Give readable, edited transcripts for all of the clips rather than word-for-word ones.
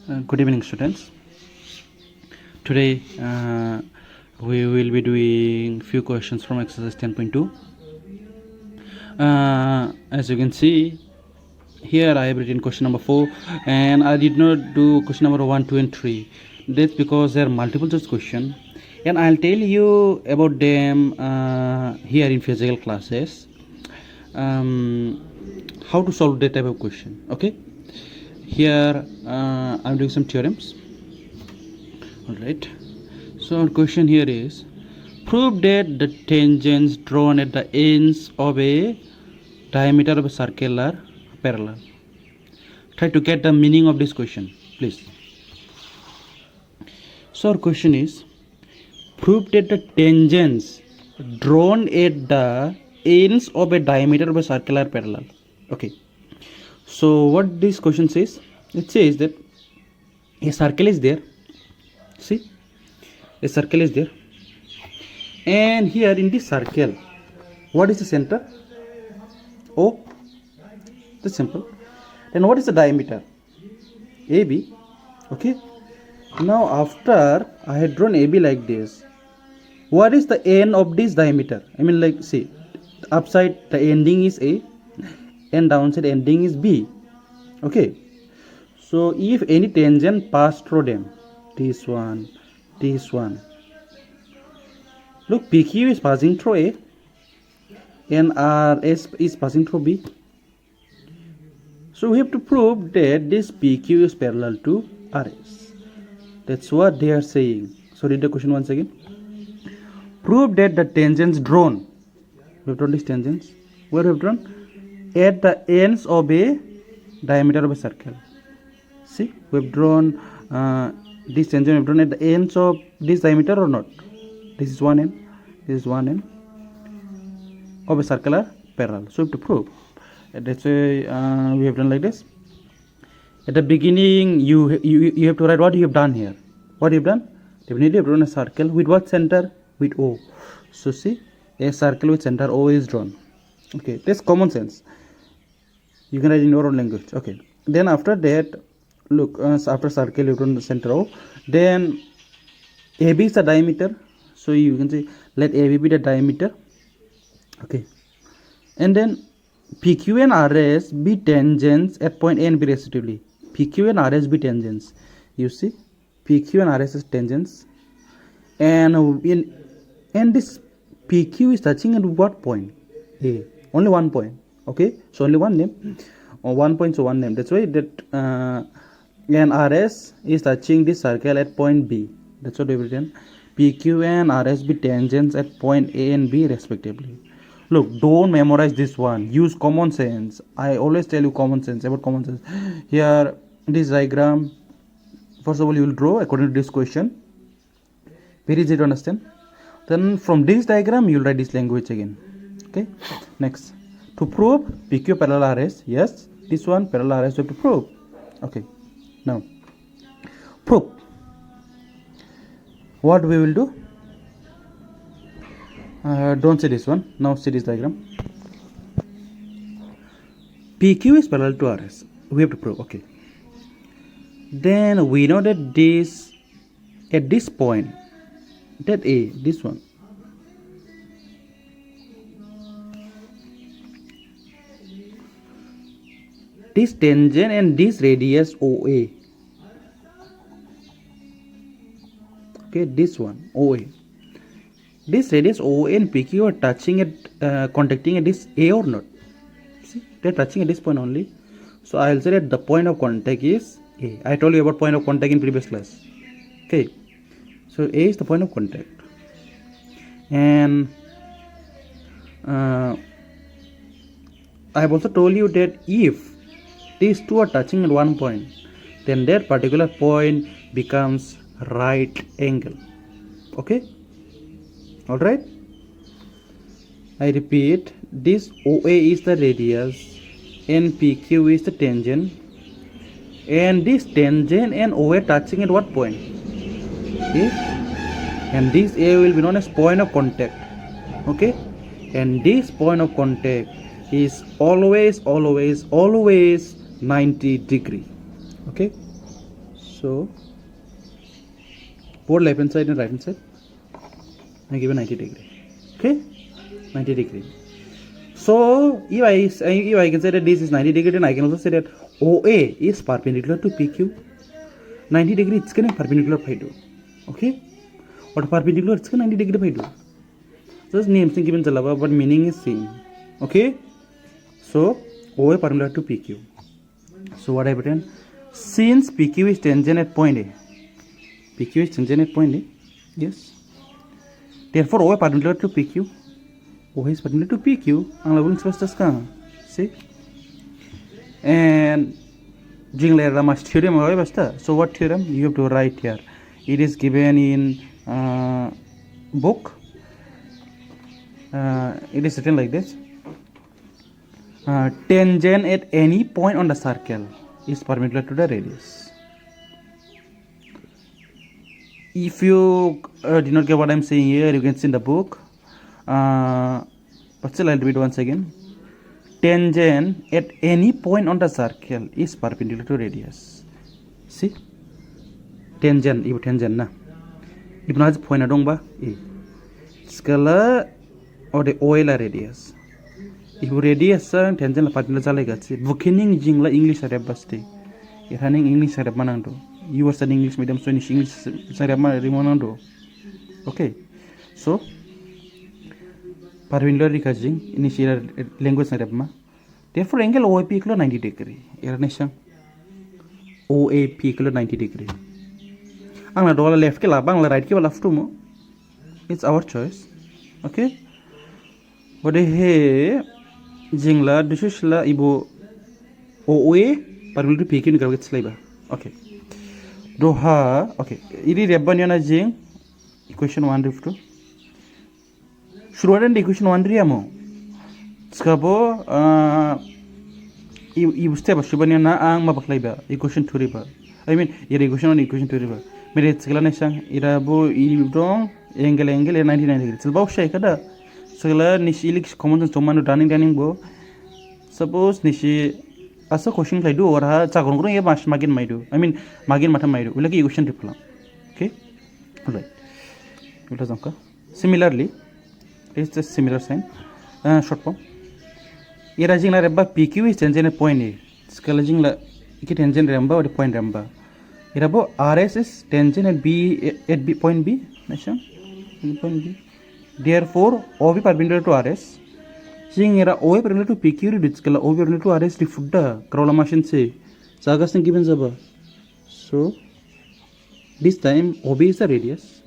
Good evening, students. Today we will be doing few questions from exercise 10.2. As you can see, here I have written question number 4, and I did not do question number 1, 2, and 3. That's because there are multiple choice question, and I'll tell you about them here in physical classes. How to solve that type of question. Okay. Here I'm doing some theorems. Alright, so our question here is, prove that the tangents drawn at the ends of a diameter of a circle are parallel. Try to get the meaning of this question, please. So our question is, prove that the tangents drawn at the ends of a diameter of a circle are parallel. Okay, so what this question says, it says that a circle is there. See, a circle is there, and here in this circle, what is the center? O. That's simple. Then what is the diameter? AB. Okay. Now after I had drawn AB like this, what is the end of this diameter? I mean, like, see, upside the ending is A, and downside ending is B. Okay. So if any tangent pass through them, this one, look, PQ is passing through A and RS is passing through B. So we have to prove that this PQ is parallel to RS. That's what they are saying. So read the question once again. Prove that the tangents drawn, we have drawn these tangents, where we have drawn? At the ends of a diameter of a circle. See, we have drawn this tangent we have drawn at the ends of this diameter or not? This is one end, this is one end of a circular parallel. So we have to prove. That's why we have done like this. At the beginning, you have to write what you have done here. What you have done? Definitely you have drawn a circle with what center? With O. So see, a circle with center O is drawn. Okay, that's common sense. You can write in your own language. Okay. Then after that, look, after circle you have drawn the center O. Then AB is the diameter. So you can say let AB be the diameter. Okay. And then PQ and RS be tangents at point A and B respectively. PQ and RS be tangents. You see, PQ and RS is tangents, and this PQ is touching at what point? A. Only one point. Okay, so only one name. 1 point, so one name. That's why that and RS is touching this circle at point B. That's what we've written. PQ and RS be tangents at point A and B respectively. Look, don't memorize this one. Use common sense. I always tell you common sense, about common sense. Here, this diagram, first of all, you will draw according to this question. Very easy to understand. Then from this diagram, you will write this language again. Okay. Next, to prove PQ parallel RS. Yes, this one parallel RS we have to prove. Okay. Now, prove. What we will do? Don't see this one. Now see this diagram. PQ is parallel to RS. We have to prove. Okay. Then we know that this, at this point, that A, this one, this tangent and this radius OA. Okay, this one OA. This radius OA and PQ are touching at contacting at this A or not? See, they're touching at this point only. So I'll say that the point of contact is A. I told you about point of contact in previous class. Okay, so A is the point of contact, and I have also told you that if these two are touching at one point, then that particular point becomes right angle. Okay. Alright, I repeat, this OA is the radius and PQ is the tangent, and this tangent and OA touching at what point? Okay, and this A will be known as point of contact. Okay, and this point of contact is always 90 degree. Okay, So both left hand side and right hand side I give a 90 degree. Okay, 90 degree. So if I can say that this is 90 degree, then I can also say that OA is perpendicular to PQ. 90 degree it's going to perpendicular by 2. Okay, what perpendicular it's going 90 degree by 2. Just names are given chalaba, but meaning is same. Okay, so OA perpendicular to PQ. So what I pretend, since PQ is tangent at point A, PQ is tangent at point A, yes. Therefore OA perpendicular to PQ. OA is perpendicular to PQ. Ang labong express ka. See? And Jingler Rama's theorem. So what theorem? You have to write here. It is given in book. It is written like this. Tangent at any point on the circle is perpendicular to the radius. If you did not get what I'm saying here, you can see in the book. But still I'll do it once again. Tangent at any point on the circle is perpendicular to radius. See? Tangent, ibu tangent na. Ibu na point adong ba? Skala or the oil radius. Ibu radius ang tangent la perpendicular jala gatsi. Bukining jing la English arab basti. Irhaning English arab manando. You are studying English medium, so English arab manando. Okay. So perpendicular recurring initial language arab ma. Therefore angle OAP equal 90 degree. Irhanisang OAP equal 90 degree. Ang la dola left ke labang la right ke left to mo. It's our choice. Okay. But he jingla dushla ibo OA perpendicular to PQ ni karget slaiba. Okay. Doha okay. Ini rebban yana jing equation 1 rift to. Shruadan equation 1 riamo. Skabo ibu step shruban yana ang mabaklaiba equation 2 riba. I mean ira equation 1 equation 2 riba. Mere segala nesang ira bo ini dong angle 99 degree. Selba usai kada. Segala nisilik common sense command running bo. Suppose nisi asa question play do or ha chagon gro ye mas magin maidu. I mean magin mata maidu. Ulagi equation reply. Okay? Alright. Ula zamka. Similarly, it's a similar sign. Short form. Ira jingla reba PQ is tangent at point A. Skala jingla iki tangent ramba or point ramba. Ira bo RS is tangent at B point B. Nasha? Point B. Therefore, OB perpendicular to RS. Jing ira OA perpendicular to PQ reduce kala OB perpendicular to RS di fudda crawler machine se. Sagas ne given zaba. So this time OB is the radius.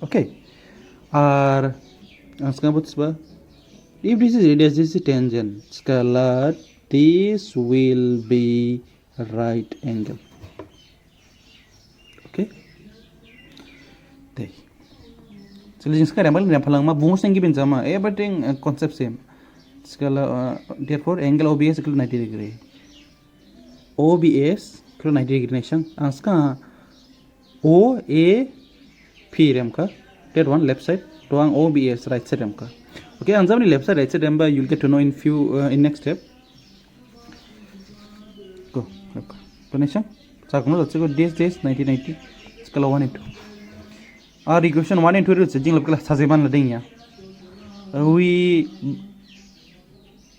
Okay. Or if this is radius, this is tangent. Scalar, this will be right angle. Okay. There. So let's go. Ramble. Ramble. Ma bungus nengi benjama. Everything concept same. Scalar. Therefore, angle OBS equal 90 degree. OBS equal 90 degree. Nation. Aska OA P ramka. That one left side. Doang OBS right side ramka. Okay, answer left side right side ramba you'll get to know in few in next step. Go. Connection. Sakuno let's go this 1990. Scala 1 and 2. Our equation 1 and 2 is jing labkala sajeban lading ya. We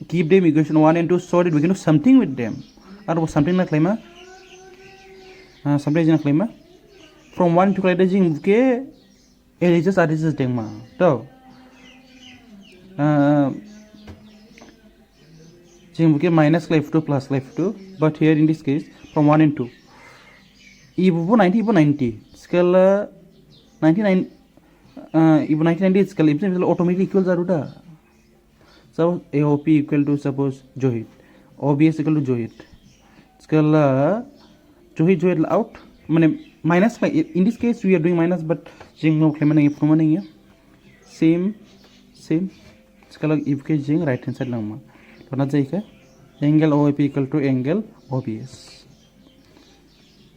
keep them equation 1 and 2 so that we can do something with them. Or something like lema. Something like lema. From 1 to clade jing ke just RHS dengma. So minus life 2 plus life 2, but here in this case from 1 and 2. Ibu 90 scale 99 ibu 90 scale automatically equals aruda. So AOP equal to suppose Johit, OBS equal to Johit. Scale Johit out. Minus in this case we are doing minus, but jing no claim nahi same scala if ke jing right hand side langma tona jai ka angle OAP equal to angle OBS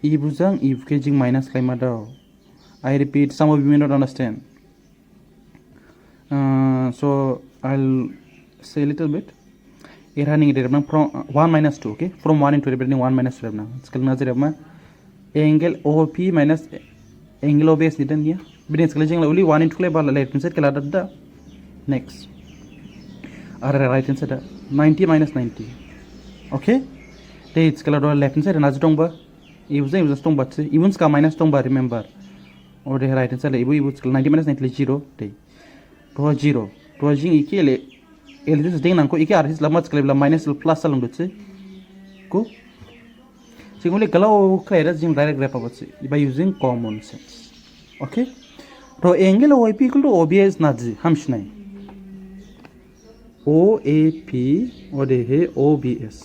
ibujang if ke jing minus claim da. I repeat, some of you may not understand, so I'll say a little bit. Here running it from 1 minus 2. Okay, from 1 into representing 1 minus 2 now. Scala na jai angle OP minus angle OBS ni dan ya bidin sekali jeng only 1 into by left hand side kala da next are right hand side 90 minus 90 okay they it's kala do left hand side na jong ba even stong ba even ska minus tong ba remember or the right hand side ibu 90 minus 90 0 they to 0 to jing ikele el this ding nang ko iki artis lamat kala minus plus salong do ko singuli kalau clear jing direct graph abotse by using common sense okay to angle OAP equal to OBS naji hamshnai OAP ode he OBS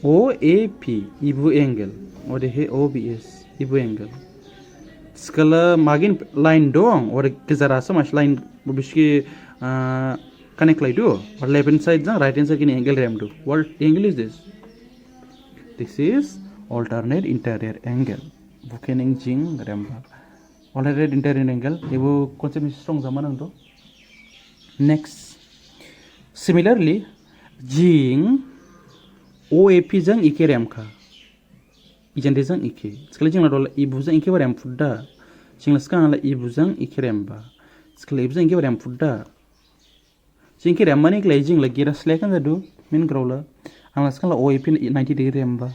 OAP ibu angle ode he OBS ibu angle skala magin line dong or kizara samash line bishki connect lai do or left hand side jang right hand side kin angle ram do what angle is this? This is alternate interior angle. Bukening jing ramba. Alternate interior angle. Ibu concept is strong zaman ang do. Next. Similarly, jing OAP jang ike ramka. Ijan de jang ike. Sekali jing ladola ibu jang ike ram fudda. Jing laskang la ibu jang ike ramba. Sekali ibu jang ike ram fudda. Jing ike ram manik la jing la gira selekan jadu min growla. Ang sekarang OAP 90 degree ramba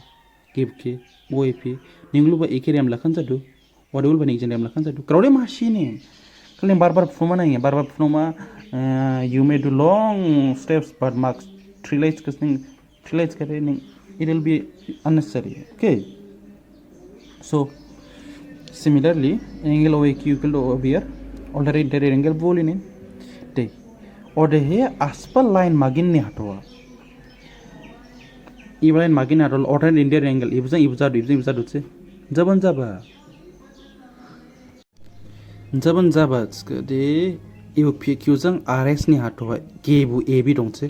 kibke OAP ninglu ba ikir ram lakan jadu wadul ba ningjan ram lakan jadu crowd machine kalian bar performa nahi bar performa you may do long steps but marks 3 lights kasning 3 lights kare it will be unnecessary okay so similarly angle OAQ equal to OBR already interior angle bolin te ode he aspal line magin ni hatwa even magin at all alternate interior angle ibza do jaban jaba de ibu pq jang rs ni hato gebu ab dongche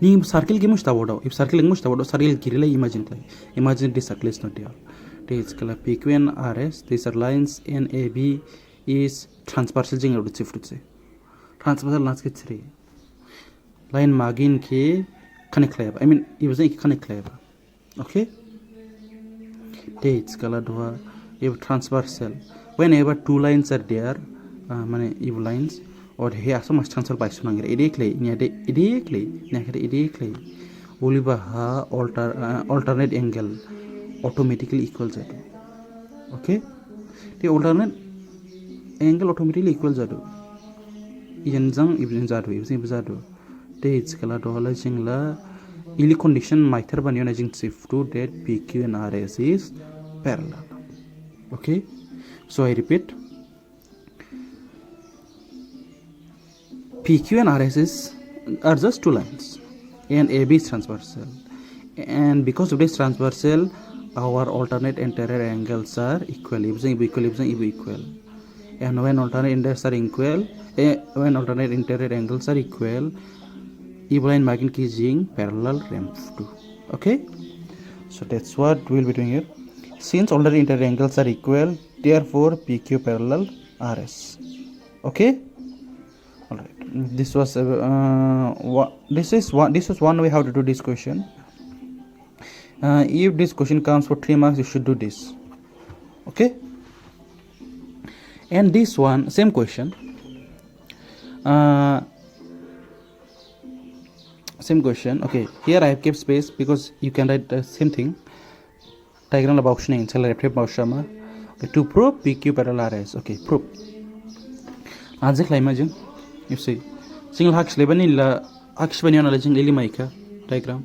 ni circle ge musta bodo if circle ge musta bodo circle girile imagine this circle is not here this kala pq and rs these are lines and ab is transversal jing out shift che transversal lines ke 3 line magin ke connect lab I mean it was a connect lab okay dates color do if transversal whenever two lines are there mane if lines or here so much transfer by sunangre idekle oliba ha alternate angle automatically equals that okay the alternate angle automatically equals that ijan jang ibn jadu dates kala dola jingla ili condition maiter baniona jing shift to that pq and rs is parallel okay so I repeat pq and rs are just two lines and ab is transversal and because of this transversal our alternate interior angles are equal and when alternate interiors are equal when alternate interior angles are equal equal line marking key jing parallel ramp to okay so that's what we will be doing here since all the interior angles are equal therefore pq parallel rs okay all right this was one way how to do this question if this question comes for 3 marks you should do this okay and this one same question okay here I have kept space because you can write the same thing diagram of auction in cell repeat baushama to prove pq parallel rs okay prove ajik la imagine you see single haks lebani la haks bani ona jing lili maika diagram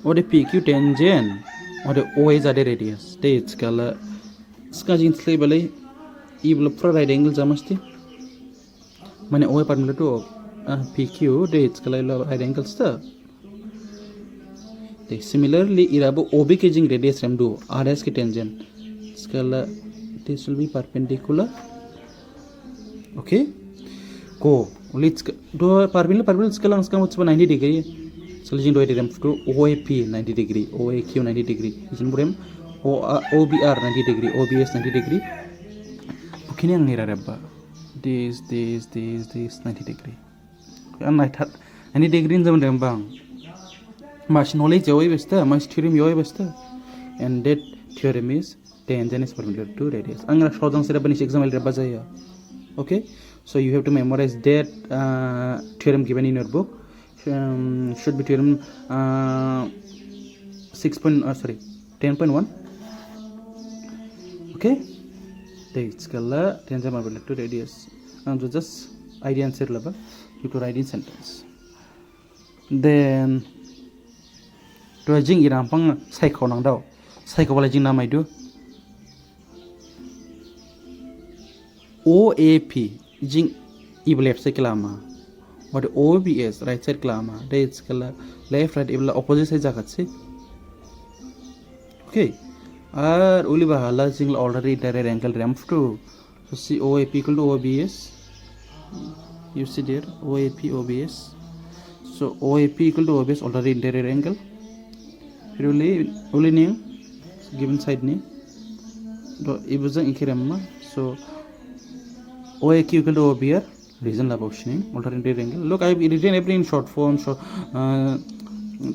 or the pq tangent or the o is the radius states kala ska jing slebale ibla pro right angle jamasti mane o perpendicular to PQ dates kala right angles the similarly irabo OB ke jing radius ram do RS ke tangent skala this will be perpendicular okay go let's do perpendicular skala skala much 90 degree skala jing do ram to OAP 90 degree OAQ 90 degree jin burem OBR 90 degree OBS 90 degree bukini ang ngira rabba this 90 degree and I thought any degree in the bang much knowledge away besta much theorem away besta and that theorem is tangent is perpendicular to radius. Ang shodong sira bani exam el bazaya. Okay, so you have to memorize that theorem given in your book. Should be theorem 10.1. Okay, it's kala tangent perpendicular to radius. So just idea answer level you to write in sentence. Then to jing irampang psycho nang daw psycho wala jing namai do OAP jing ibl left side klama what OBS right side klama that's kala left right ibl opposite side jagatse. Okay, আর ওলি বাহালা jing already direct angle ramp to so see OAP equal to OBS. You see there OAP OBS. So OAP equal to OBS already interior angle. फिर only name given side name. So it was an ikirama. So OAQ equal to OBR reason la optioning already interior angle. Look, I written everything in short form. So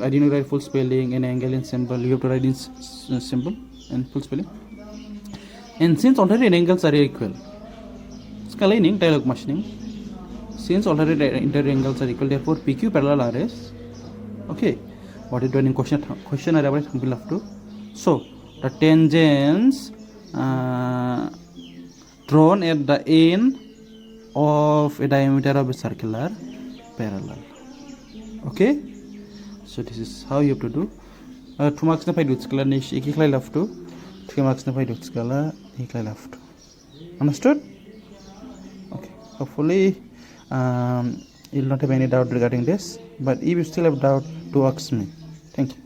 I didn't write full spelling and angle and symbol. You have to write in symbol and full spelling. And since already angles are equal, scaling dialog machining. Since already interior angles are equal, therefore PQ parallel RS. Okay, what is doing in question are about will have to. So the tangents drawn at the end of a diameter of a circular parallel. Okay, so this is how you have to do. 2 marks na 5 scala nish equal left to 3 marks na 5 scala equal left to. Understood? Okay, hopefully you'll not have any doubt regarding this, but if you still have doubt, do ask me. Thank you.